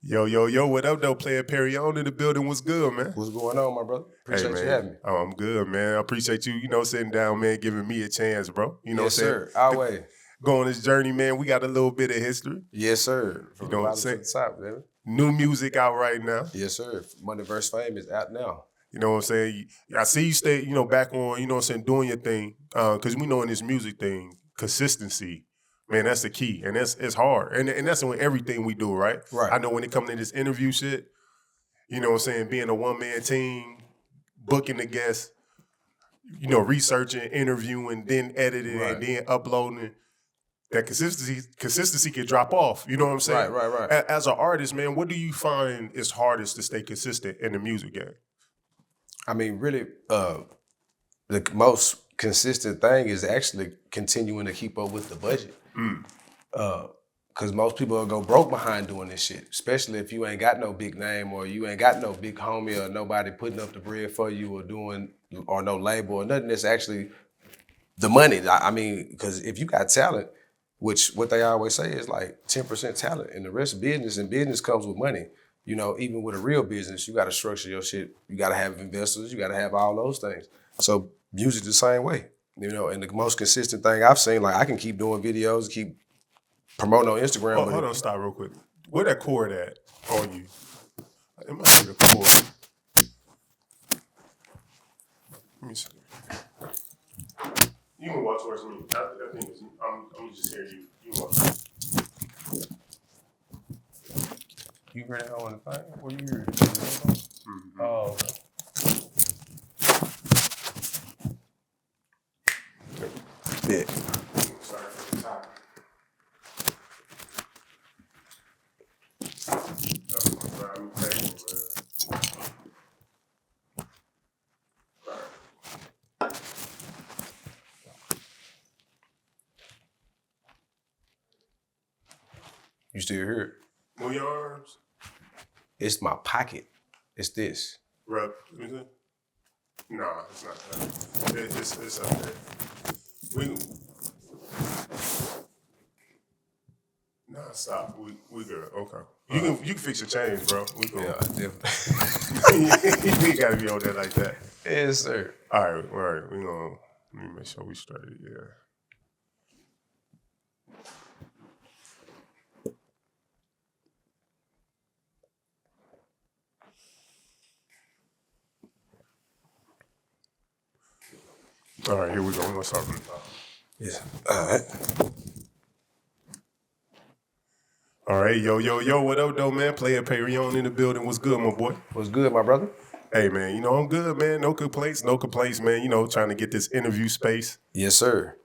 Yo, what up, though? Playa Perrion in the building. What's good, man? What's going on, my brother? Appreciate man. you having me. Oh, I'm good, man. I appreciate you, sitting down, man, giving me a chance, bro. You know Yes, what I'm sir. Our way. Go on this journey, man. We got a little bit of history. Yes, sir. From You know the what I'm bottom to saying? the top, baby. New music out right now. Yes, sir. Money vs. Fame is out now. You know what I'm saying? I see you stay, back on, you know what I'm saying, doing your thing. Because we know in this music thing, consistency, man, that's the key. And it's hard. And that's with everything we do, right? Right. I know when it comes to this interview shit, you know what I'm saying, being a one-man team, booking the guests, researching, interviewing, then editing, Right. and then uploading. That consistency can drop off. You know what I'm saying? Right. As an artist, man, what do you find is hardest to stay consistent in the music game? I mean, really, the most consistent thing is actually continuing to keep up with the budget. Because most people will go broke behind doing this shit, especially if you ain't got no big name or you ain't got no big homie or nobody putting up the bread for you or no label or nothing that's actually the money. I mean, because if you got talent, which what they always say is like 10% talent and the rest of business, and business comes with money. Even with a real business, you got to structure your shit. You got to have investors. You got to have all those things. So music the same way, and the most consistent thing I've seen, like I can keep doing videos, keep promoting on Instagram. Hold on, stop real quick. Where that cord at on you? It might be the cord. Let me see. You can walk towards me. I think I'm just hear you. You can walk. You ready on the thing? What are you ready? Mm-hmm. Oh, okay. Yeah. Sorry for the top. I'm thankful, man. You still hear it? Move your arms. It's my pocket. It's this. Rub. Is it? No, it's not that. It's up there. Nah, stop. We good. Okay. You can fix your change, bro. We cool. Yeah, definitely. You gotta be on there like that. Yes, sir. All right. We gonna let me make sure we straight. Yeah. All right, here we go. We're gonna start from the top. Yeah. All right. All right, yo, what up, though, man? Playa Perrion in the building. What's good, my boy? What's good, my brother? Hey, man, I'm good, man. No complaints, man. Trying to get this interview space Yes, sir.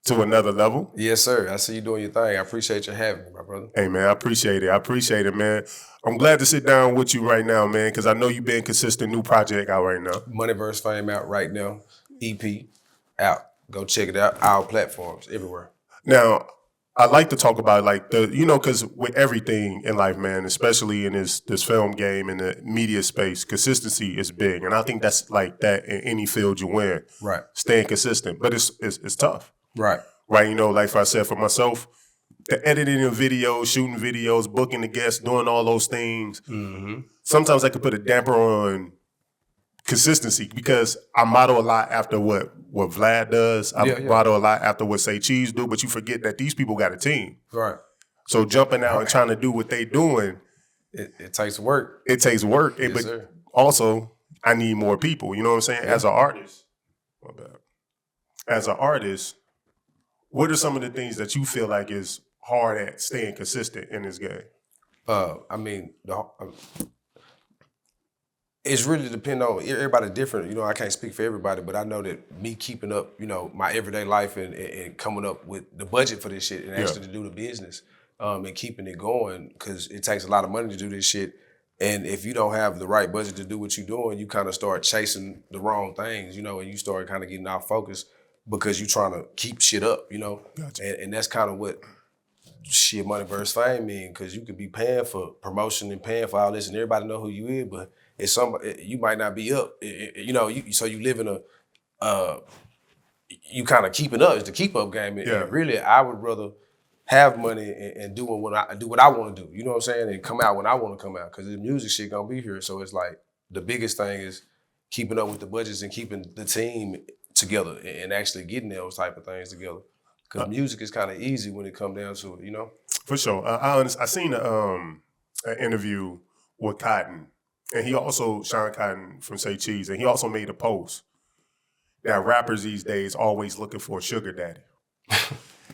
to another level. Yes, sir. I see you doing your thing. I appreciate you having me, my brother. Hey, man, I appreciate it, man. I'm glad to sit down with you right now, man, because I know you've been consistent. New project out right now. Money vs. Fame out right now. EP out. Go check it out. Our platforms everywhere. Now, I like to talk about like because with everything in life, man, especially in this film game and the media space, consistency is big, and I think that's like that in any field you in. Right. Staying consistent, but it's tough. Right. Right. Like I said for myself, the editing of videos, shooting videos, booking the guests, doing all those things. Mm-hmm. Sometimes I could put a damper on consistency because I model a lot after what Vlad does. I model a lot after what Say Cheese do, but you forget that these people got a team. Right. So jumping out and trying to do what they doing, it takes work. It takes work. Yes, but sir. Also, I need more people. You know what I'm saying? Yeah. As an artist, what are some of the things that you feel like is hard at staying consistent in this game? I mean, it's really depend on everybody different. I can't speak for everybody, but I know that me keeping up, my everyday life and coming up with the budget for this shit and actually to do the business and keeping it going, because it takes a lot of money to do this shit. And if you don't have the right budget to do what you're doing, you kind of start chasing the wrong things, and you start kind of getting off focus because you're trying to keep shit up, Gotcha. And that's kind of what shit money versus fame mean, because you could be paying for promotion and paying for all this and everybody know who you is, but it's somebody you might not be up, so you live in you kind of keeping up. It's the keep up game. And really, I would rather have money and do what I want to do. You know what I'm saying? And come out when I want to come out because the music shit gonna be here. So it's like the biggest thing is keeping up with the budgets and keeping the team together and actually getting those type of things together. Because music is kind of easy when it comes down to it, you know? For sure. I seen an interview with Cotton, and he also, Sean Cotton from Say Cheese, and he also made a post that rappers these days always looking for a sugar daddy.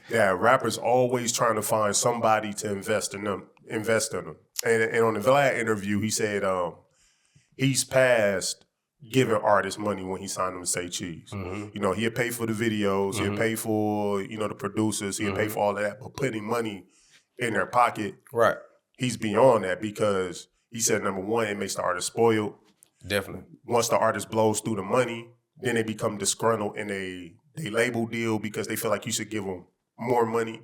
That rappers always trying to find somebody to invest in them. And on the Vlad interview, he said he's past giving artists money when he signed them to Say Cheese. Mm-hmm. You know, he'll pay for the videos, he'll pay for, you know, the producers, he'll pay for all of that, but putting money in their pocket, right? He's beyond that because he said, number one, it makes the artist spoiled. Definitely. Once the artist blows through the money, then they become disgruntled in a label deal because they feel like you should give them more money.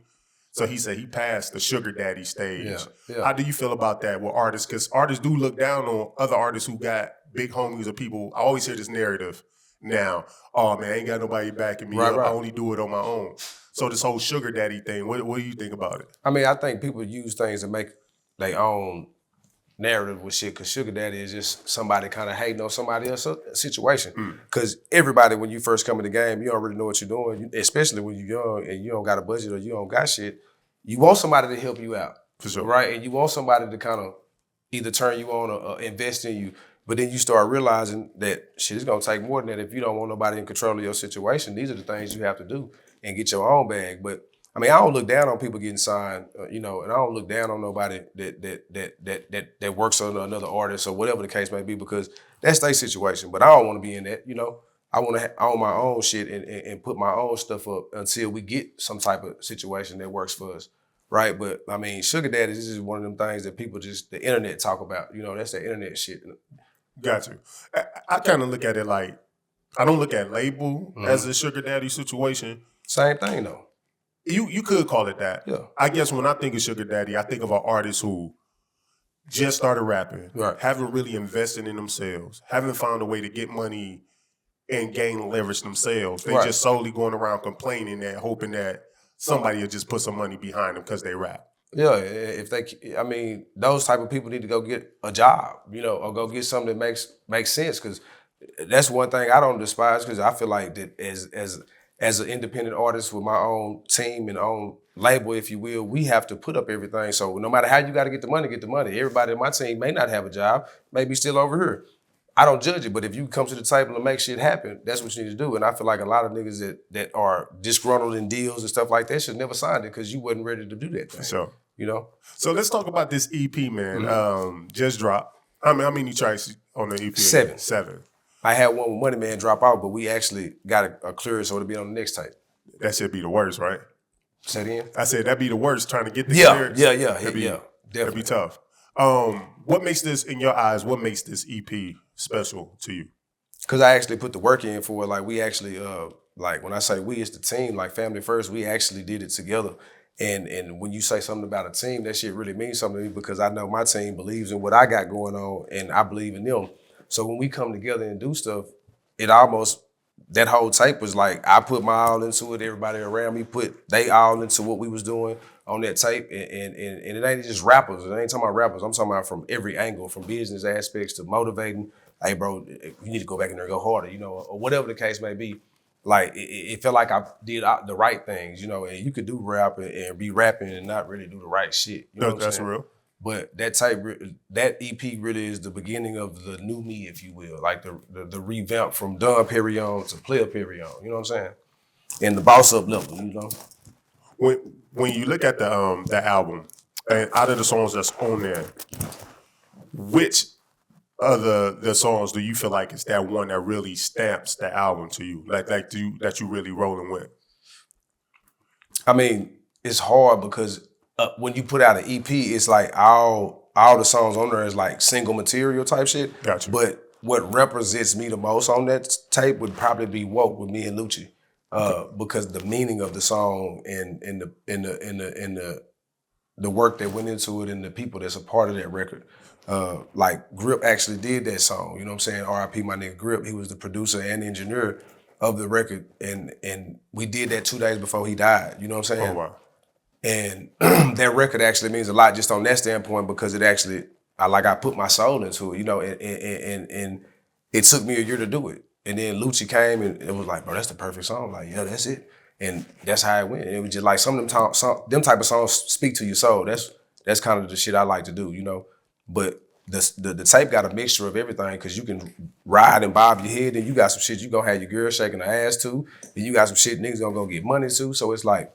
So he said he passed the sugar daddy stage. Yeah. How do you feel about that with artists? Because artists do look down on other artists who got big homies or people. I always hear this narrative now. Oh, man, I ain't got nobody backing me up. I only do it on my own. So this whole sugar daddy thing, what do you think about it? I mean, I think people use things to make their own narrative with shit because sugar daddy is just somebody kind of hating on somebody else's situation. Because everybody, when you first come in the game, you don't really know what you're doing, especially when you're young and you don't got a budget or you don't got shit. You want somebody to help you out. For sure. Right? And you want somebody to kind of either turn you on or invest in you. But then you start realizing that shit is going to take more than that. If you don't want nobody in control of your situation, these are the things you have to do and get your own bag. But I mean, I don't look down on people getting signed, you know, and I don't look down on nobody that works on another artist or whatever the case may be because that's their situation. But I don't want to be in that, you know. I want to own my own shit and put my own stuff up until we get some type of situation that works for us, right? But I mean, sugar daddy is just one of them things that people just, the internet talk about. You know, that's the internet shit. Got you. I kind of look at it like, I don't look at label as a sugar daddy situation. Same thing though. You could call it that. Yeah. I guess when I think of sugar daddy, I think of an artist who just started rapping, haven't really invested in themselves, haven't found a way to get money and gain leverage themselves. They just solely going around complaining and hoping that somebody will just put some money behind them because they rap. Yeah, if they, I mean, those type of people need to go get a job, you know, or go get something that makes sense. Because that's one thing I don't despise. Because I feel like that as an independent artist with my own team and own label, if you will, we have to put up everything. So no matter how you got to get the money, get the money. Everybody in my team may not have a job, may be still over here. I don't judge it, but if you come to the table and make shit happen, that's what you need to do. And I feel like a lot of niggas that are disgruntled in deals and stuff like that should never sign it because you wasn't ready to do that thing. Sure. You know? So let's talk about this EP, man. Just dropped. I mean, how many tracks on the EP? 7. 7. I had one with Money Man drop out, but we actually got a clear so it'll be on the next tape. That should be the worst, right? Say it again? I said that'd be the worst, trying to get the clearance. Yeah, Definitely. That'd be tough. What makes this, in your eyes, what makes this EP special to you? Because I actually put the work in for it. Like, we actually, like, when I say we, it's the team, like Family First, we actually did it together. And when you say something about a team, that shit really means something to me because I know my team believes in what I got going on and I believe in them. So when we come together and do stuff, it almost, that whole tape was like, I put my all into it, everybody around me put they all into what we was doing on that tape. And it ain't just rappers, it ain't talking about rappers, I'm talking about from every angle, from business aspects to motivating. Hey bro, you need to go back in there and go harder, you know, or whatever the case may be. Like, it felt like I did the right things, you know, and you could do rap and be rapping and not really do the right shit. You know what I'm saying? Real. But that tape, that EP really is the beginning of the new me, if you will, like the revamp from Playa Perrion to Playa Perrion, you know what I'm saying? And the boss up level, you know? When you look at the album, and out of the songs that's on there, which of the songs do you feel like is that one that really stamps the album to you, that you really rolling with? I mean, it's hard because when you put out an EP, it's like all the songs on there is like single material type shit. Gotcha. But what represents me the most on that tape would probably be Woke with me and Lucci, because the meaning of the song and the work that went into it and the people that's a part of that record. Like Grip actually did that song, you know what I'm saying? R.I.P. my nigga Grip, he was the producer and engineer. of the record, and we did that 2 days before he died. You know what I'm saying? Oh wow. And that record actually means a lot just on that standpoint because it actually, I put my soul into it, and it took me a year to do it. And then Lucci came and it was like, bro, that's the perfect song. I'm like, yeah, that's it. And that's how it went. And it was just like some of them type of songs speak to your soul. That's kind of the shit I like to do. But the tape got a mixture of everything because you can ride and bob your head, and you got some shit you gonna have your girl shaking her ass to, and you got some shit niggas gonna go get money to. So it's like,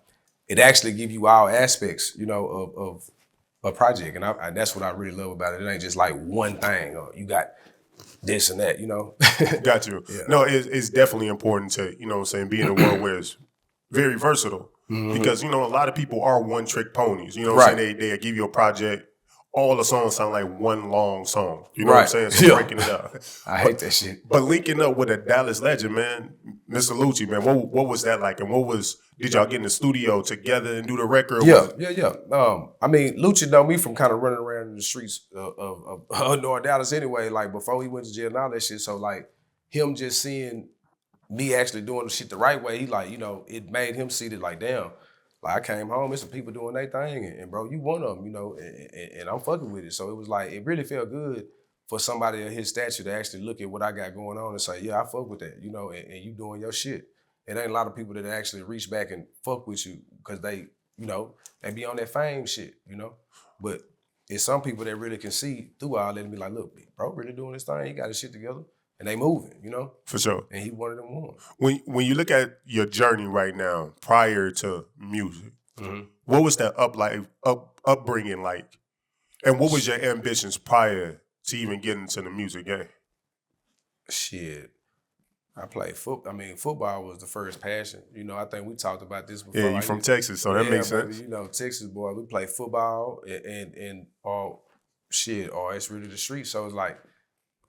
it actually give you all aspects, of a project. And that's what I really love about it. It ain't just like one thing, or you got this and that, Got you. Yeah. No, it's definitely important to, what I'm saying, be in a world where it's very versatile. Because, a lot of people are one trick ponies. You know what I'm saying? They give you a project, all the songs sound like one long song. You know what I'm saying? So breaking it up. I hate that shit. But linking up with a Dallas legend, man, Mr. Lucci, man, what was that like? And did y'all get in the studio together and do the record? Yeah. I mean, Lucci know me from kind of running around in the streets of North Dallas anyway, like before he went to jail and all that shit. So like him just seeing me actually doing the shit the right way, he like, it made him see that like, damn, like I came home, there's some people doing their thing, and bro, you one of them, and I'm fucking with it. So it was like, it really felt good for somebody of his stature to actually look at what I got going on and say, yeah, I fuck with that, and you doing your shit. It ain't a lot of people that actually reach back and fuck with you because they be on that fame shit, But it's some people that really can see through all that and be like, look, bro, really doing this thing, he got his shit together. And they moving, For sure. And he one of them ones. When you look at your journey right now, prior to music, what was that upbringing like? And what was your ambitions prior to even getting into the music game? Shit. I played football. I mean, football was the first passion. I think we talked about this before. Yeah, you from Texas, so that makes sense. Texas boy, we play football and it's really the street. So it's like,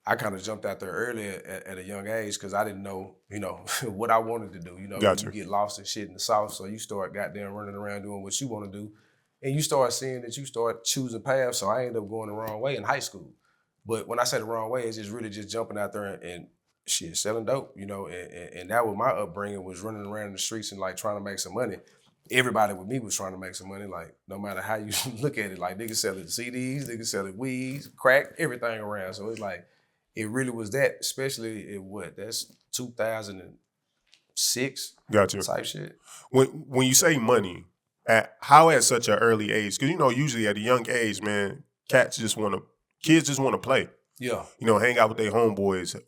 I kind of jumped out there early at a young age because I didn't know, what I wanted to do. Gotcha. You get lost in shit in the South, so you start goddamn running around doing what you want to do. And you start seeing that you start choosing paths, so I ended up going the wrong way in high school. But when I say the wrong way, it's just really just jumping out there and selling dope, and that was my upbringing, was running around in the streets and like trying to make some money. Everybody with me was trying to make some money, like no matter how you look at it, like niggas selling CDs, niggas selling weeds, crack, everything around. So it's like, it really was that, especially that's 2006 Gotcha. type shit. When you say money, how at such an early age? Because usually at a young age, man, kids just want to play. Yeah. Hang out with their homeboys.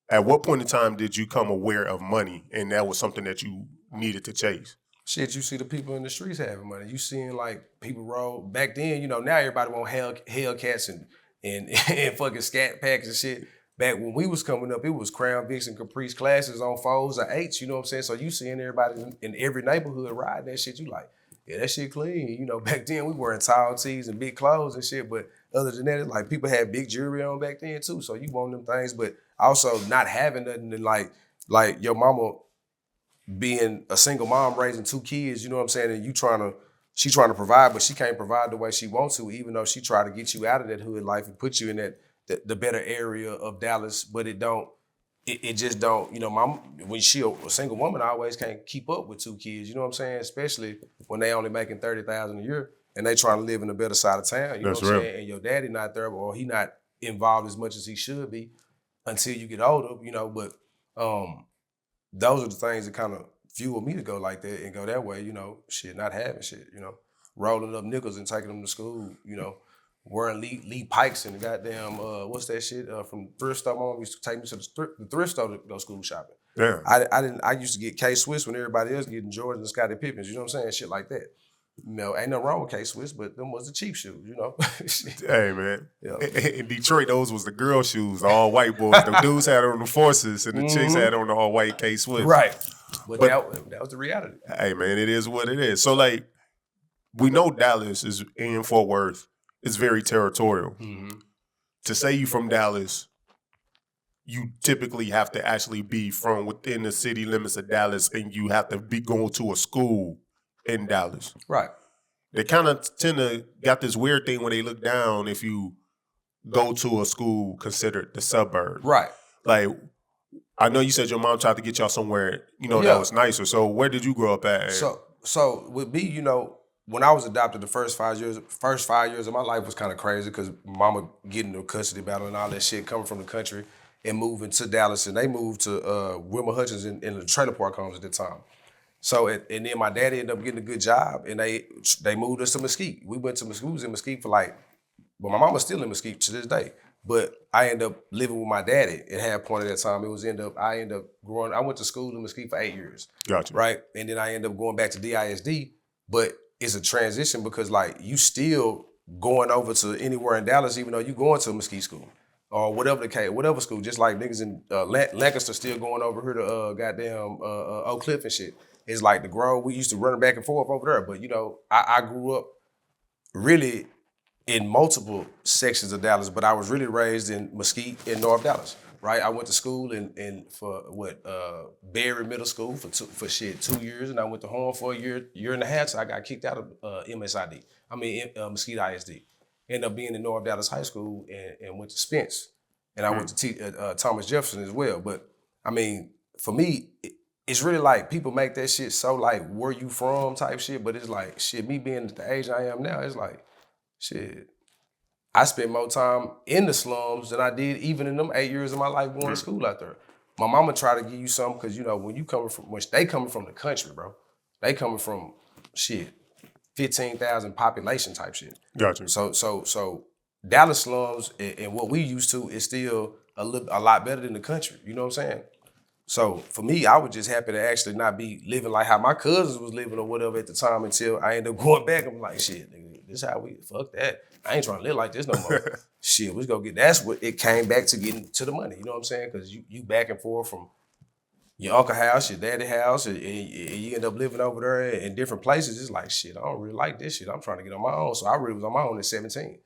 At what point in time did you come aware of money and that was something that you needed to chase? Shit, you see the people in the streets having money. You seeing like people roll back then. Now everybody want Hellcats and fucking Scat Packs and shit. Back when we was coming up, it was Crown Vics and Caprice classes on 4s or 8s. You know what I'm saying? So you seeing everybody in every neighborhood riding that shit. You like, yeah, that shit clean. Back then we wearing tall tees and big clothes and shit. But other than that, it's like people had big jewelry on back then too. So you want them things, but also not having nothing and like your mama being a single mom raising 2 kids, you know what I'm saying? And she trying to provide, but she can't provide the way she wants to, even though she try to get you out of that hood life and put you in the better area of Dallas, but it just don't, mom, when she a single woman, always can't keep up with 2 kids, you know what I'm saying? Especially when they only making $30,000 a year and they trying to live in the better side of town, you know what I'm saying? And your daddy not there, or he not involved as much as he should be until you get older, but those are the things that kind of fuel me to go like that and go that way, not having shit, rolling up nickels and taking them to school, wearing Lee Pikes and the goddamn, what's that shit, from thrift store. My mom used to take me to the thrift store to go school shopping. Yeah. I used to get K-Swiss when everybody else getting Jordans and Scottie Pippins, you know what I'm saying? Shit like that. Ain't nothing wrong with K-Swiss, but them was the cheap shoes, Hey, man. Yeah. In Detroit, those was the girl shoes, the all white boys. The dudes had on the Forces and the chicks had on the all white K-Swiss. Right. But that was the reality. Hey, man, it is what it is. So, like, we know Dallas is in Fort Worth. It's very territorial. Mm-hmm. To say you from Dallas, you typically have to actually be from within the city limits of Dallas, and you have to be going to a school in Dallas. Right. They kind of tend to got this weird thing where they look down if you go to a school considered the suburb. Right. Like, I know you said your mom tried to get y'all somewhere, that Yeah. was nicer. So where did you grow up at? So with me, when I was adopted, the first 5 years of my life was kind of crazy because mama getting the custody battle and all that shit, coming from the country and moving to Dallas, and they moved to Wilma Hutchins in the trailer park homes at the time. So and then my daddy ended up getting a good job, and they moved us to Mesquite. We went to Mesquite. We was in Mesquite for but my mama's still in Mesquite to this day. But I ended up living with my daddy at half point at that time. I ended up growing. I went to school in Mesquite for 8 years. Gotcha. Right, and then I ended up going back to DISD. But it's a transition because you still going over to anywhere in Dallas, even though you going to a Mesquite school or whatever the case, whatever school. Just like niggas in Lancaster still going over here to goddamn Oak Cliff and shit. It's like the Grove. We used to run back and forth over there. But I grew up really in multiple sections of Dallas, but I was really raised in Mesquite in North Dallas. Right, I went to school for Berry Middle School for 2 years, and I went to Horn for a year and a half. So I got kicked out of MSID. Mesquite ISD. Ended up being in North Dallas High School and went to Spence, and I went to Thomas Jefferson as well. But for me, it's really like people make that shit so like where you from type shit, but it's like shit. Me being at the age I am now, it's like shit. I spent more time in the slums than I did even in them 8 years of my life going to school out there. My mama tried to give you something because when they coming from the country, bro, they coming from 15,000 population type shit. Gotcha. So Dallas slums and what we used to is still a lot better than the country. You know what I'm saying? So for me, I was just happy to actually not be living like how my cousins was living or whatever at the time until I ended up going back. I'm like, shit, nigga, this how fuck that. I ain't trying to live like this no more. Shit, we go get, that's what it came back to getting to the money. You know what I'm saying? Because you back and forth from your uncle house, your daddy house, and you end up living over there in different places. It's like, shit, I don't really like this shit. I'm trying to get on my own. So I really was on my own at 17.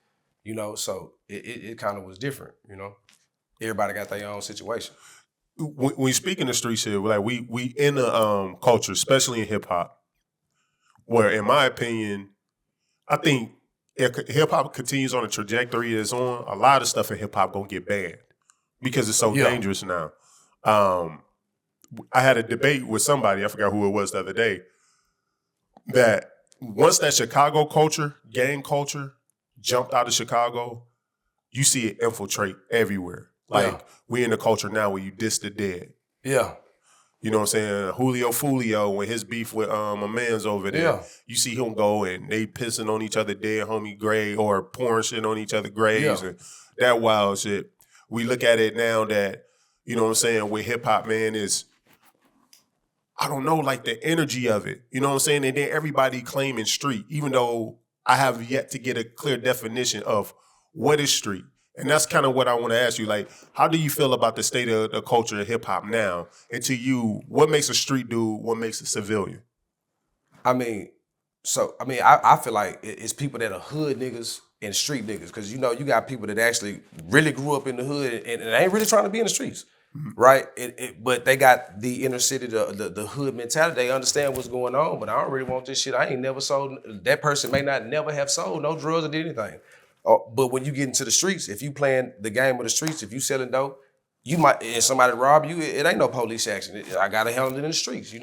So it kind of was different, Everybody got their own situation. When we speak in the street shit, like we in a culture, especially in hip hop, where in my opinion, I think if hip hop continues on the trajectory it's on, a lot of stuff in hip hop gonna get banned because it's so dangerous now. I had a debate with somebody, I forgot who it was the other day, that once that Chicago culture, gang culture, jumped out of Chicago, you see it infiltrate everywhere. Like we in the culture now where you diss the dead. Yeah. You know what I'm saying? Julio Fulio when his beef with my man's over there. Yeah. You see him go and they pissing on each other dead homie grave or pouring shit on each other graves and that wild shit. We look at it now that, you know what I'm saying, with hip hop, man, is I don't know, like the energy of it. You know what I'm saying? And then everybody claiming street, even though I have yet to get a clear definition of what is street. And that's kind of what I want to ask you. Like, how do you feel about the state of the culture of hip hop now? And to you, what makes a street dude? What makes a civilian? I feel like it's people that are hood niggas and street niggas. Because, you got people that actually really grew up in the hood and ain't really trying to be in the streets. Mm-hmm. Right? But they got the inner city, the hood mentality. They understand what's going on, but I don't really want this shit. I ain't never sold. That person may not never have sold no drugs or did anything. But when you get into the streets, if you playing the game of the streets, if you selling dope, you might, and somebody rob you, it ain't no police action. I gotta handle it in the streets,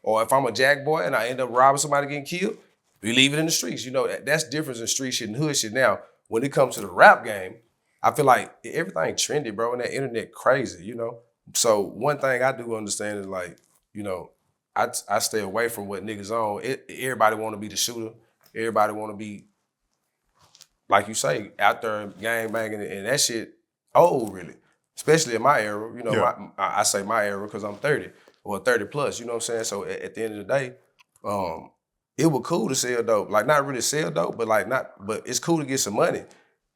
Or if I'm a jack boy and I end up robbing somebody getting killed, we leave it in the streets, That's difference in street shit and hood shit. Now, when it comes to the rap game, I feel like everything trendy, bro, and that internet crazy, So one thing I do understand is like, I stay away from what niggas on. Everybody want to be the shooter. Everybody want to be, like you say, out there gang banging and that shit old really, especially in my era. I say my era because I'm 30 or 30 plus. You know what I'm saying? So at the end of the day, it was cool to sell dope. Like not really sell dope, but it's cool to get some money.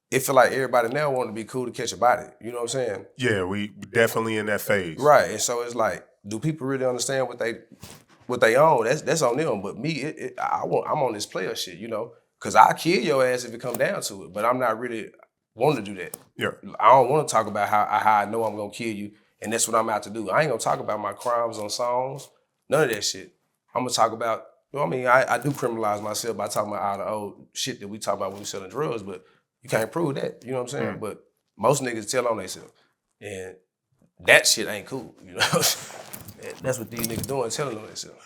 It feel like everybody now want to be cool to catch a body. You know what I'm saying? Yeah, we definitely in that phase. Right, and so it's like, do people really understand what they own? That's on them. But me, I'm on this player shit, Because I kill your ass if it come down to it, but I'm not really wanting to do that. Yeah. I don't want to talk about how I know I'm going to kill you, and that's what I'm out to do. I ain't going to talk about my crimes on songs, none of that shit. I'm going to talk about, I do criminalize myself by talking about all the old shit that we talk about when we selling drugs, but you can't prove that, you know what I'm saying? But most niggas tell on themselves. And that shit ain't cool. You know, that's what these niggas doing, telling on themselves.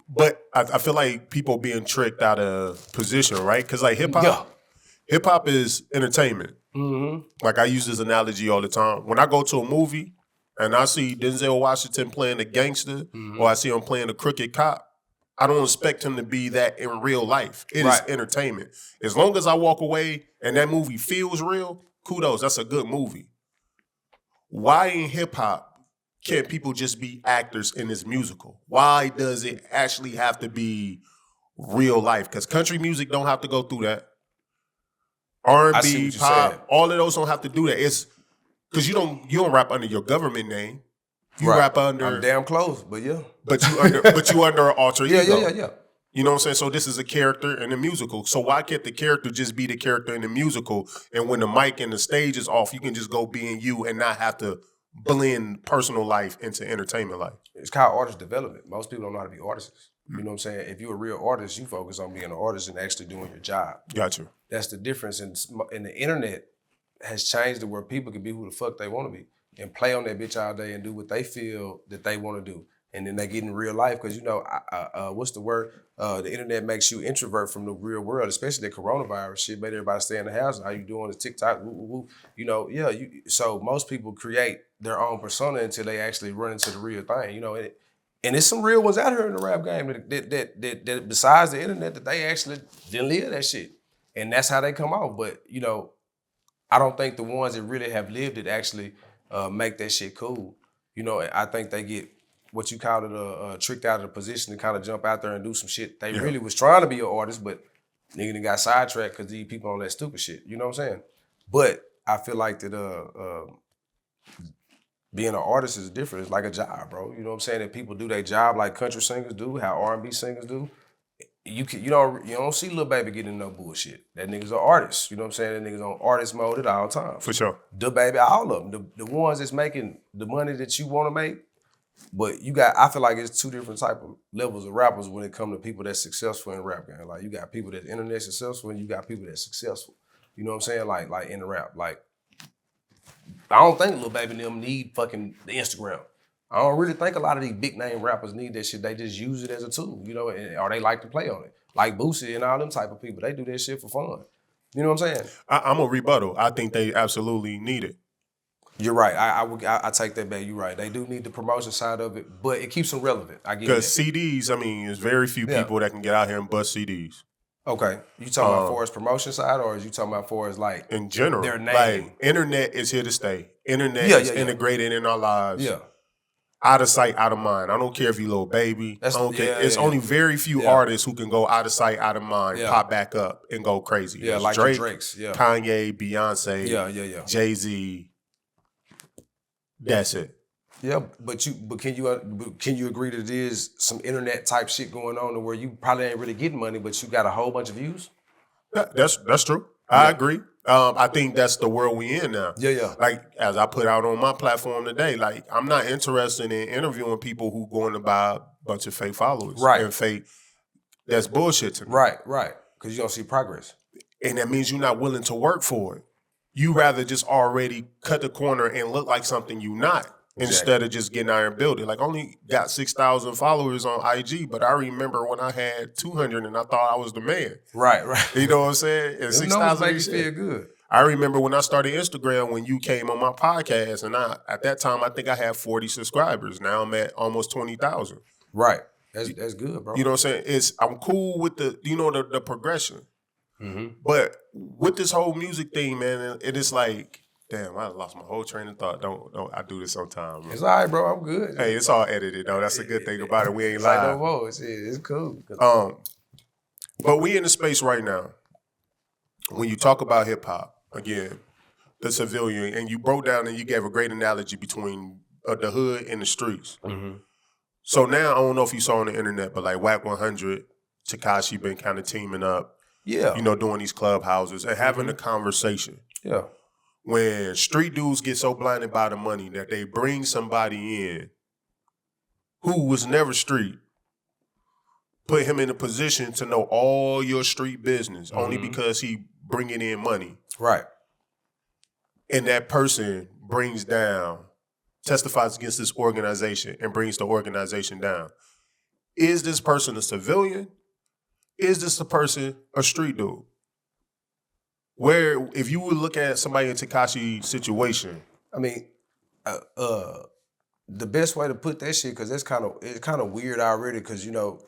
But I feel like people being tricked out of position, right? Because like hip Yeah. hop is entertainment. Mm-hmm. Like I use this analogy all the time. When I go to a movie and I see Denzel Washington playing a gangster, or I see him playing a crooked cop, I don't expect him to be that in real life. It is entertainment. As long as I walk away and that movie feels real, kudos. That's a good movie. Why in hip hop can't people just be actors in this musical? Why does it actually have to be real life? Because country music don't have to go through that. R&B, pop, all of those don't have to do that. It's because you don't rap under your government name. You rap under. I'm damn close, but yeah. But you under an alter ego. Yeah. You know what I'm saying? So this is a character in a musical. So why can't the character just be the character in the musical? And when the mic and the stage is off, you can just go being you and not have to blend personal life into entertainment life. It's called artist development. Most people don't know how to be artists. You know what I'm saying? If you're a real artist, you focus on being an artist and actually doing your job. Gotcha. That's the difference. And the internet has changed it where people can be who the fuck they want to be and play on that bitch all day and do what they feel that they want to do. And then they get in real life because, you know, what's the word? The internet makes you introvert from the real world, especially the coronavirus shit. Made everybody stay in the house. How you doing? The TikTok, woo, woo, woo. You know, yeah. So most people create their own persona until they actually run into the real thing. You know, and there's some real ones out here in the rap game that besides the internet that they actually didn't live that shit, and that's how they come off. But you know, I don't think the ones that really have lived it actually make that shit cool. You know, I think they get what you call it tricked out of the position to kind of jump out there and do some shit. They really was trying to be an artist, but nigga done got sidetracked because these people on that stupid shit. You know what I'm saying? But I feel like that being an artist is different. It's like a job, bro. You know what I'm saying? If people do their job like country singers do, how R&B singers do, you don't see Lil Baby getting no bullshit. That nigga's an artist. You know what I'm saying? That nigga's on artist mode at all times. For sure. The Baby, all of them. The ones that's making the money that you want to make. But I feel like it's two different type of levels of rappers when it comes to people that's successful in rap game. Like you got people that's internet successful and you got people that's successful. You know what I'm saying? Like in the rap. Like I don't think Lil Baby and them need fucking the Instagram. I don't really think a lot of these big name rappers need that shit. They just use it as a tool, you know, or they like to play on it. Like Boosie and all them type of people, they do that shit for fun. You know what I'm saying? I'm a rebuttal. I think they absolutely need it. You're right. I take that back. You're right. They do need the promotion side of it, but it keeps them relevant. I get it. Because CDs, I mean, there's very few people that can get out here and bust CDs. Okay. You talking about for as promotion side, or is you talking about for as like in general? Their name? Like internet is here to stay. Internet is integrated in our lives. Yeah. Out of sight, out of mind. I don't care if you Lil Baby. I don't care. It's only very few artists who can go out of sight, out of mind, pop back up and go crazy. Yeah, There's like Drake, Drake's. Yeah. Kanye, Beyonce. Jay-Z. That's it. Yeah, but can you agree that there's some internet type shit going on to where you probably ain't really getting money, but you got a whole bunch of views? That's true. I agree. I think that's the world we in now. Yeah. Like as I put out on my platform today, like I'm not interested in interviewing people who going to buy a bunch of fake followers. Right. And fake. That's bullshit to me. Right. Because you don't see progress. And that means you're not willing to work for it. You rather just already cut the corner and look like something you not. Instead of just getting out and building. Like, only got 6,000 followers on IG, but I remember when I had 200 and I thought I was the man. Right. You know what I'm saying? And 6,000 make you feel good. I remember when I started Instagram, when you came on my podcast, and at that time, I think I had 40 subscribers. Now I'm at almost 20,000. Right. That's good, bro. You know what I'm saying? I'm cool with the progression. Mm-hmm. But with this whole music thing, man, it is like, damn, I lost my whole train of thought. Don't I do this sometimes, bro. It's all right, bro. I'm good. Hey, it's all edited, though. That's the good thing about it. We ain't live. No more. It's cool. But we in the space right now. When you talk about hip-hop, again, the civilian, and you broke down and you gave a great analogy between the hood and the streets. Mm-hmm. So now, I don't know if you saw on the internet, but like Whack 100, Tekashi been kind of teaming up. Yeah. Doing these clubhouses and having a conversation. Yeah. When street dudes get so blinded by the money that they bring somebody in who was never street, put him in a position to know all your street business only because he bringing in money. Right. And that person brings down testifies against this organization and brings the organization down. Is this person a civilian? Is this person a street dude? Where, if you would look at somebody in Tekashi's situation, I mean, the best way to put that shit, because it's kind of weird already, because you know,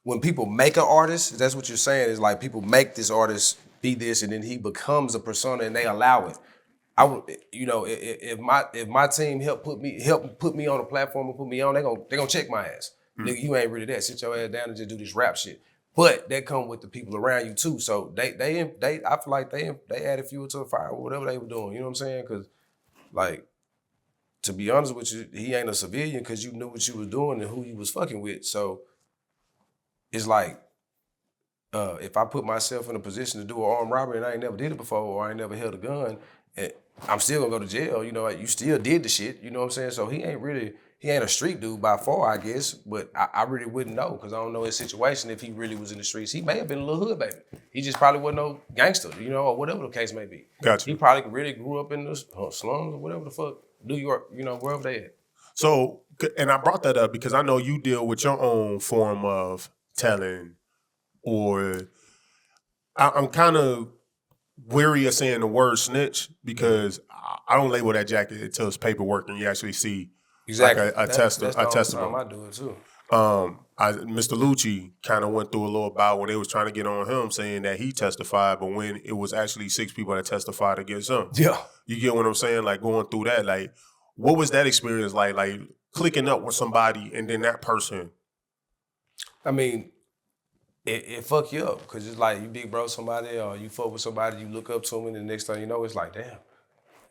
when people make an artist, that's what you're saying, is like people make this artist be this, and then he becomes a persona, and they allow it. I would, you know, if my team help put me on a platform and put me on, they gonna check my ass. Nigga, you ain't really that. Sit your ass down and just do this rap shit. But that come with the people around you too. So they I feel like they added fuel to the fire or whatever they were doing. You know what I'm saying? Because like, to be honest with you, he ain't a civilian because you knew what you was doing and who you was fucking with. So it's like, if I put myself in a position to do an armed robbery and I ain't never did it before, or I ain't never held a gun, and I'm still gonna go to jail. You know, like, you still did the shit. You know what I'm saying? So he ain't a street dude by far, I guess. But I really wouldn't know, because I don't know his situation. If he really was in the streets, he may have been a little hood baby. He just probably wasn't no gangster, you know, or whatever the case may be. Gotcha. He probably really grew up in the slums or whatever the fuck, New York, you know, wherever they at. So, and I brought that up because I know you deal with your own form of telling, or I'm kind of weary of saying the word snitch because I don't label that jacket until it's paperwork and you actually see Exactly. like a That's testimony. the only time I do it too. Mr. Lucci kind of went through a little bout when they was trying to get on him, saying that he testified, but when it was actually 6 people that testified against him. Yeah. You get what I'm saying? Like, going through that, like, what was that experience like? Like, clicking up with somebody and then that person. I mean, it fuck you up, because it's like you big bro somebody, or you fuck with somebody, you look up to them, and the next thing you know, it's like, damn, that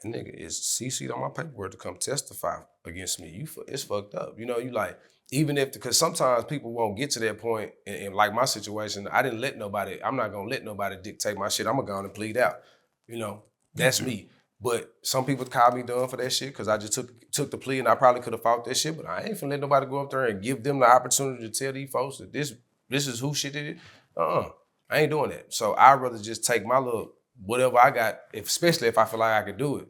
nigga is CC'd on my paperwork to come testify against me. It's fucked up. You know, you like, even if, because sometimes people won't get to that point, and like my situation, I'm not gonna let nobody dictate my shit. I'm gonna go on and plead out. You know, that's me. But some people call me dumb for that shit because I just took the plea, and I probably could have fought that shit, but I ain't finna let nobody go up there and give them the opportunity to tell these folks that this is who shit it is. I ain't doing that. So I'd rather just take my little whatever I got, especially if I feel like I can do it.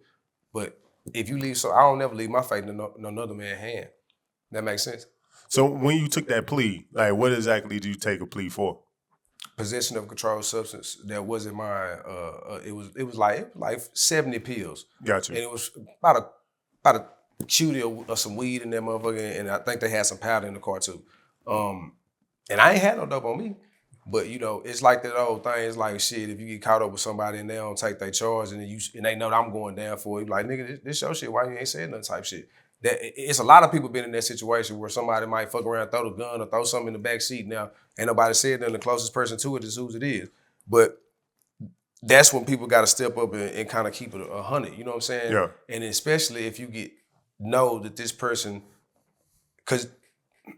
But if you leave, so I don't never leave my fate in no another man's hand. That makes sense? So when you took that plea, like, what exactly did you take a plea for? Possession of a controlled substance that wasn't mine. It was like 70 pills. Gotcha. And it was about a cutie or some weed in that motherfucker, and I think they had some powder in the car too. And I ain't had no dope on me. But you know, it's like that old thing. It's like, shit, if you get caught up with somebody and they don't take their charge, and they know that I'm going down for it, like, nigga, this your shit. Why you ain't saying nothing type shit? That it's a lot of people been in that situation where somebody might fuck around, throw the gun, or throw something in the back seat. Now, ain't nobody said nothing. The closest person to it is whose it is. But that's when people got to step up and kind of keep it 100. You know what I'm saying? Yeah. And especially if you know that this person, because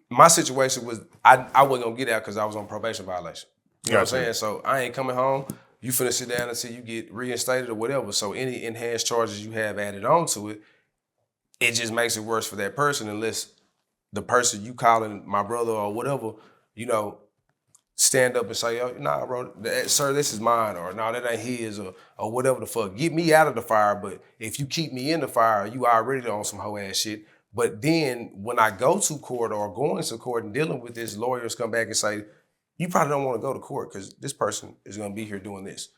my situation was, I wasn't gonna get out because I was on probation violation. You know what I'm saying? So I ain't coming home. You finna sit down until you get reinstated or whatever. So any enhanced charges you have added on to it, it just makes it worse for that person, unless the person you calling my brother or whatever, you know, stand up and say, oh, nah, bro, sir, this is mine, or no, that ain't his, or whatever the fuck. Get me out of the fire, but if you keep me in the fire, you already on some hoe ass shit. But then when I go to court or going to court and dealing with this, lawyers come back and say, you probably don't want to go to court because this person is going to be here doing this.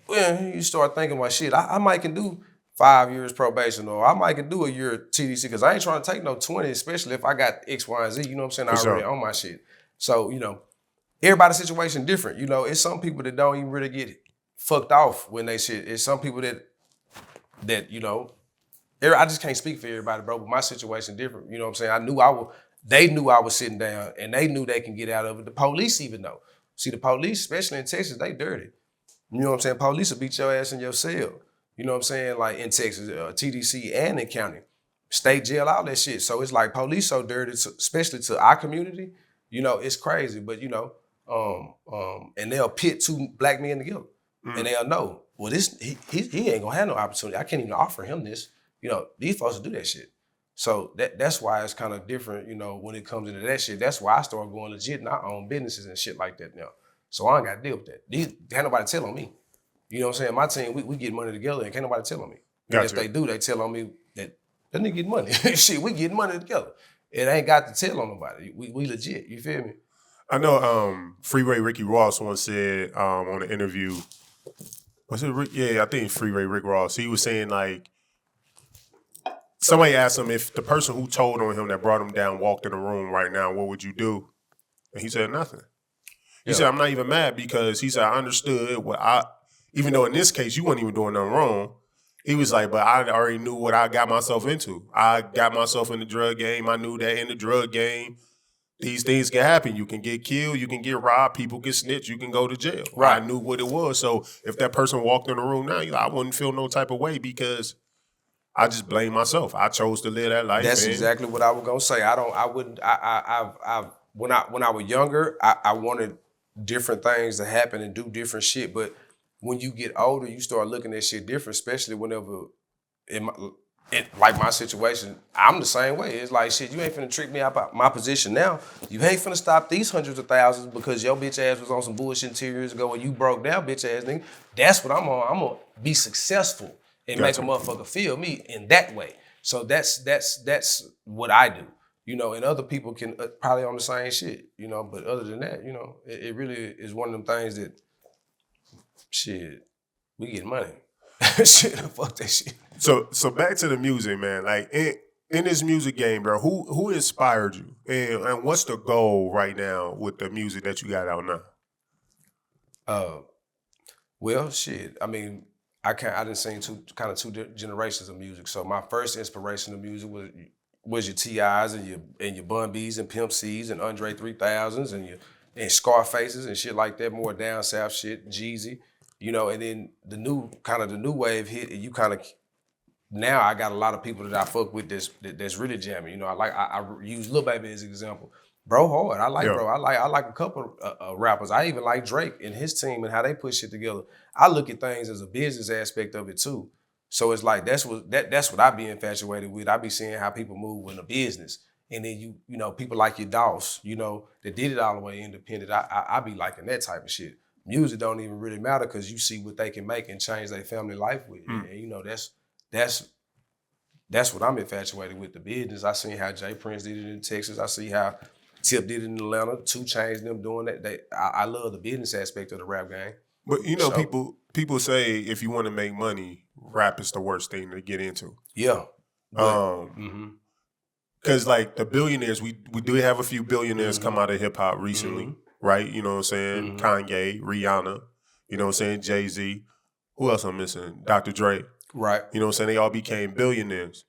Well, you start thinking, well, shit, I might can do 5 years probation, or I might can do a year TDC, because I ain't trying to take no 20, especially if I got X, Y, and Z, you know what I'm saying? I already own my shit. So, you know, everybody's situation different. You know, it's some people that don't even really get fucked off when they shit. It's some people that, you know, I just can't speak for everybody, bro, but my situation different. You know what I'm saying? They knew I was sitting down, and they knew they can get out of it. The police even know. See, the police, especially in Texas, they dirty. You know what I'm saying? Police will beat your ass in your cell. You know what I'm saying? Like in Texas, TDC and in county. State jail, all that shit. So it's like police so dirty, especially to our community, you know, it's crazy. But, you know, and they'll pit 2 black men together. And they'll know, well, he ain't gonna have no opportunity. I can't even offer him this. You know, these folks will do that shit. So that's why it's kind of different, you know, when it comes into that shit. That's why I started going legit and I own businesses and shit like that now. So I ain't got to deal with that. Can't nobody tell on me. You know what I'm saying? My team, we get money together and can't nobody tell on me. And if they do, they tell on me that That nigga getting money. Shit, we getting money together. It ain't got to tell on nobody. We legit. You feel me? I know Freeway Ricky Ross once said on an interview, was it Rick? Yeah, I think Freeway Rick Ross. He was saying like, somebody asked him if the person who told on him that brought him down walked in the room right now, what would you do? And he said nothing. He said, I'm not even mad because he said, I understood even though in this case you weren't even doing nothing wrong. He was like, but I already knew what I got myself into. I got myself in the drug game. I knew that in the drug game, these things can happen. You can get killed. You can get robbed. People can snitch. You can go to jail. Right. I knew what it was. So if that person walked in the room now, I wouldn't feel no type of way because I just blame myself. I chose to live that life. That's exactly what I was gonna say. When I was younger, I wanted different things to happen and do different shit. But when you get older, you start looking at shit different, especially whenever like my situation, I'm the same way. It's like, shit, you ain't finna trick me out of my position now. You ain't finna stop these hundreds of thousands because your bitch ass was on some bullshit 2 years ago and you broke down, bitch ass nigga. That's what I'm on. I'm gonna be successful and make a motherfucker feel me in that way. So that's what I do. You know, and other people can probably on the same shit, you know, but other than that, you know, it really is one of them things that, shit, we get money. Shit, fuck that shit. So back to the music, man. Like in this music game, bro, who inspired you? And what's the goal right now with the music that you got out now? Well, shit. I mean, I didn't sing two generations of music. So my first inspiration of music was your T.I.s and your Bun B's and Pimp C's and Andre 3000s and Scarfaces and shit like that, more down south shit, Jeezy. You know, and then the new wave hit, and you kind of, now I got a lot of people that I fuck with that's really jamming. You know, I use Lil Baby as an example. Bro hard. I like Bro. I like a couple rappers. I even like Drake and his team and how they put shit together. I look at things as a business aspect of it too. So it's like that's what I be infatuated with. I be seeing how people move in a business. And then you know, people like your Doss, you know, that did it all the way independent. I be liking that type of shit. Music don't even really matter because you see what they can make and change their family life with. And you know, that's what I'm infatuated with, the business. I seen how Jay Prince did it in Texas. I see how Tip did it in Atlanta. 2 Chainz, them doing that. I love the business aspect of the rap game. But you know, people say if you want to make money, rap is the worst thing to get into. Yeah. Because like the billionaires, we do have a few billionaires come out of hip hop recently. Right? You know what I'm saying? Kanye, Rihanna, you know what I'm saying? Jay-Z. Who else I'm missing? Dr. Dre. Right. You know what I'm saying? They all became billionaires.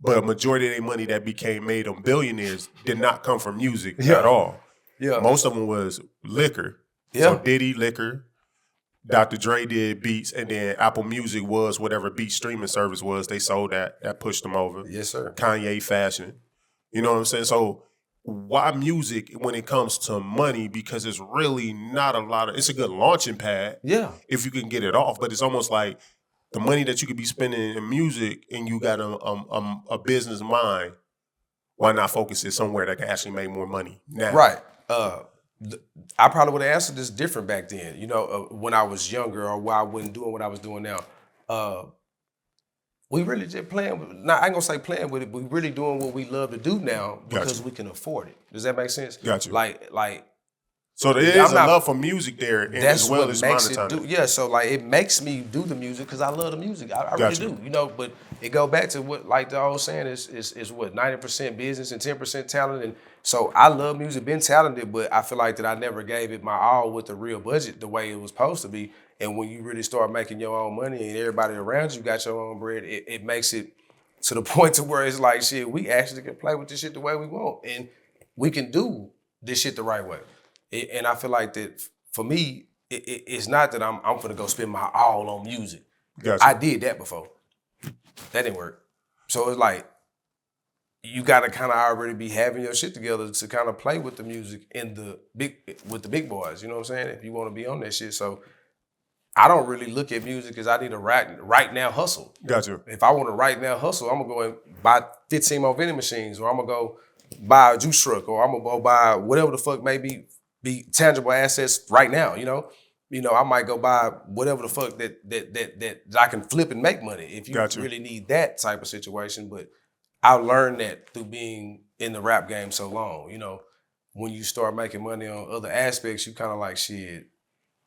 But a majority of their money that made them billionaires did not come from music at all. Yeah. Most of them was liquor. Yeah. So Diddy, liquor. Dr. Dre did beats, and then Apple Music was whatever beat streaming service was. They sold that. That pushed them over. Yes, sir. Kanye, fashion. You know what I'm saying? So why music when it comes to money? Because it's really not a lot of, it's a good launching pad. Yeah. If you can get it off, but it's almost like the money that you could be spending in music and you got a business mind, why not focus it somewhere that can actually make more money now? Right. I probably would have answered this different back then, you know, when I was younger or why I wasn't doing what I was doing now. We really just playing, I ain't gonna say playing with it, but we really doing what we love to do now because we can afford it. Does that make sense? Gotcha. Like. So there is a love for music there, and as well as monetizing. Yeah, so like it makes me do the music because I love the music. I really do, you know. But it go back to what, like the old saying is what 90% business and 10% talent. And so I love music, been talented, but I feel like that I never gave it my all with the real budget the way it was supposed to be. And when you really start making your own money and everybody around you got your own bread, it makes it to the point to where it's like, shit, we actually can play with this shit the way we want, and we can do this shit the right way. And I feel like that for me, it's not that I'm gonna go spend my all on music. Gotcha. I did that before. That didn't work. So it's like you gotta kind of already be having your shit together to kind of play with the music with the big boys. You know what I'm saying? If you want to be on that shit. So I don't really look at music as I need a right now hustle. Gotcha. If I want to right now hustle, I'm gonna go and buy 15 more vending machines, or I'm gonna go buy a juice truck, or I'm gonna go buy whatever the fuck may be tangible assets right now, you know? You know, I might go buy whatever the fuck that I can flip and make money if you really need that type of situation. But I learned that through being in the rap game so long. You know, when you start making money on other aspects, you kind of like shit.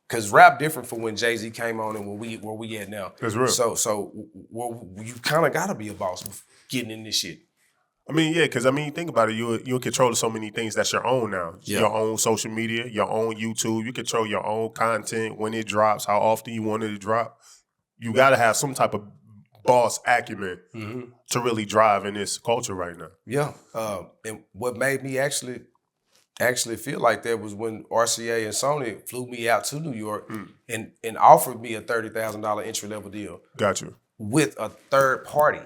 Cause rap different from when Jay-Z came on and where we at now. That's real. So you kind of gotta be a boss getting in this shit. I mean, yeah, because I mean, think about it. You're in control of so many things that's your own now. Yeah. Your own social media, your own YouTube. You control your own content, when it drops, how often you want it to drop. You got to have some type of boss acumen to really drive in this culture right now. Yeah. And what made me actually feel like that was when RCA and Sony flew me out to New York and offered me a $30,000 entry level deal. Got you. With a third party.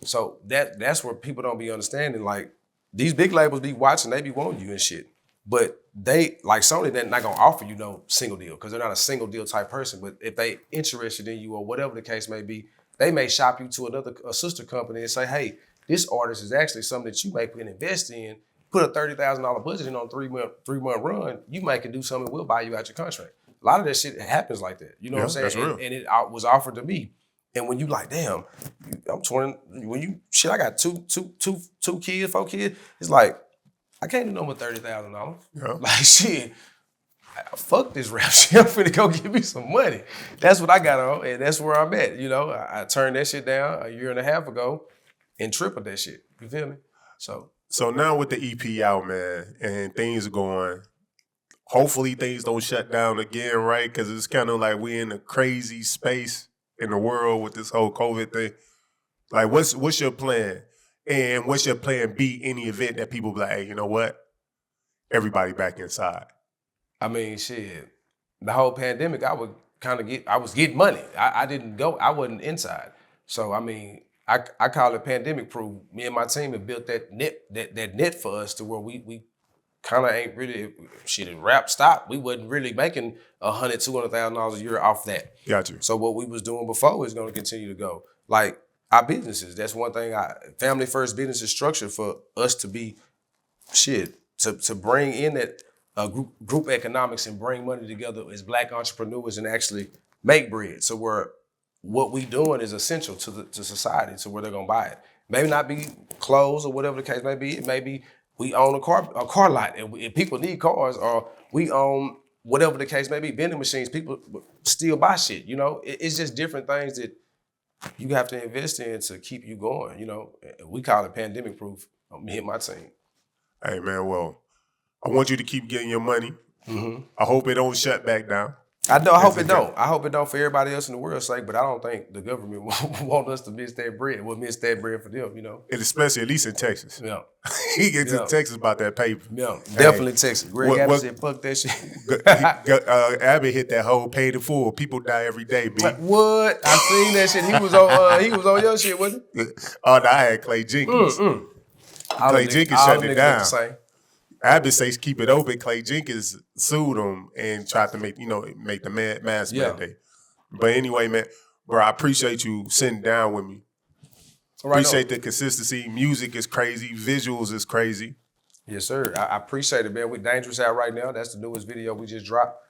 So that's where people don't be understanding. Like, these big labels be watching, they be wanting you and shit. But they, like Sony, they're not gonna offer you no single deal because they're not a single deal type person. But if they interested in you or whatever the case may be, they may shop you to a sister company and say, hey, this artist is actually something that you may can invest in. Put a $30,000 budget in on a 3-month run, you might can do something, we'll buy you out your contract. A lot of that shit happens like that. You know what I'm saying? That's real. And it was offered to me. And when you like, damn, I'm 20, when you, shit, I got two kids, 4 kids, it's like, I can't do no more $30,000. Yeah. Like, shit, fuck this rap shit. I'm finna go give me some money. That's what I got on, and that's where I'm at. You know, I turned that shit down a year and a half ago and tripled that shit. You feel me? So now with the EP out, man, and things are going, hopefully things don't shut down again, right? Because it's kind of like we're in a crazy space in the world with this whole COVID thing. Like, what's your plan? And what's your plan B in the event that people be like, hey, you know what? Everybody back inside. I mean, shit, the whole pandemic, I was getting money. I didn't go, I wasn't inside. So, I mean, I call it pandemic proof. Me and my team have built that net for us to where we kind of ain't really, shit, if rap stopped, we wasn't really making $100,000-$200,000 a year off that. Got you. So what we was doing before is going to continue to go. Like, our businesses, that's one thing, family first business is structured for us to be, to bring in that group economics and bring money together as Black entrepreneurs and actually make bread. So what we doing is essential to society, to where they're gonna buy it. Maybe not be clothes or whatever the case may be. It may be we own a car lot, and if people need cars, or we own whatever the case may be, vending machines. People still buy shit. You know, it's just different things that you have to invest in to keep you going. You know, we call it pandemic proof. Me and my team. Hey man, well, I want you to keep getting your money. I hope it don't shut back down. I hope it don't. I hope it don't for everybody else in the world's sake, but I don't think the government want us to miss that bread. We'll miss that bread for them, you know. And especially, at least in Texas. Yeah. He gets in Texas about that paper. Yeah, definitely Texas. Greg Abbott said, fuck that shit. Abbott hit that whole paid in full. People die every day, B. What? I seen that shit. He was on your shit, wasn't he? Oh, no, I had Clay Jenkins. Clay Jenkins shut it down. Abbott says keep it open. Clay Jenkins sued him and tried to make the mask mandate. But anyway, man, bro, I appreciate you sitting down with me. Appreciate the consistency. Music is crazy. Visuals is crazy. Yes, sir. I appreciate it, man. We're Dangerous out right now. That's the newest video we just dropped.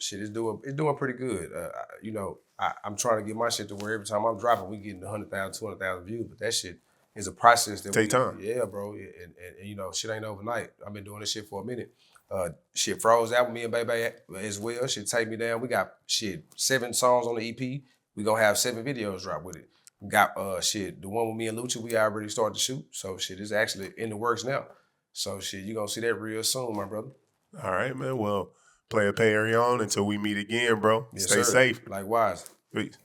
Shit, it's doing pretty good. I'm trying to get my shit to where every time I'm dropping, we getting 100,000, 200,000 views. But that shit is a process that take time. Yeah, bro. And you know, shit ain't overnight. I've been doing this shit for a minute. Shit froze out with me and Baby as well. Shit take me down. We got 7 songs on the EP. We gonna have 7 videos drop with it. We got the one with me and Lucha, we already started to shoot. So shit is actually in the works now. So shit, you gonna see that real soon, my brother. All right, man. Well, Playa Perrion until we meet again, bro. Yes, Stay sir. safe. Likewise. Peace.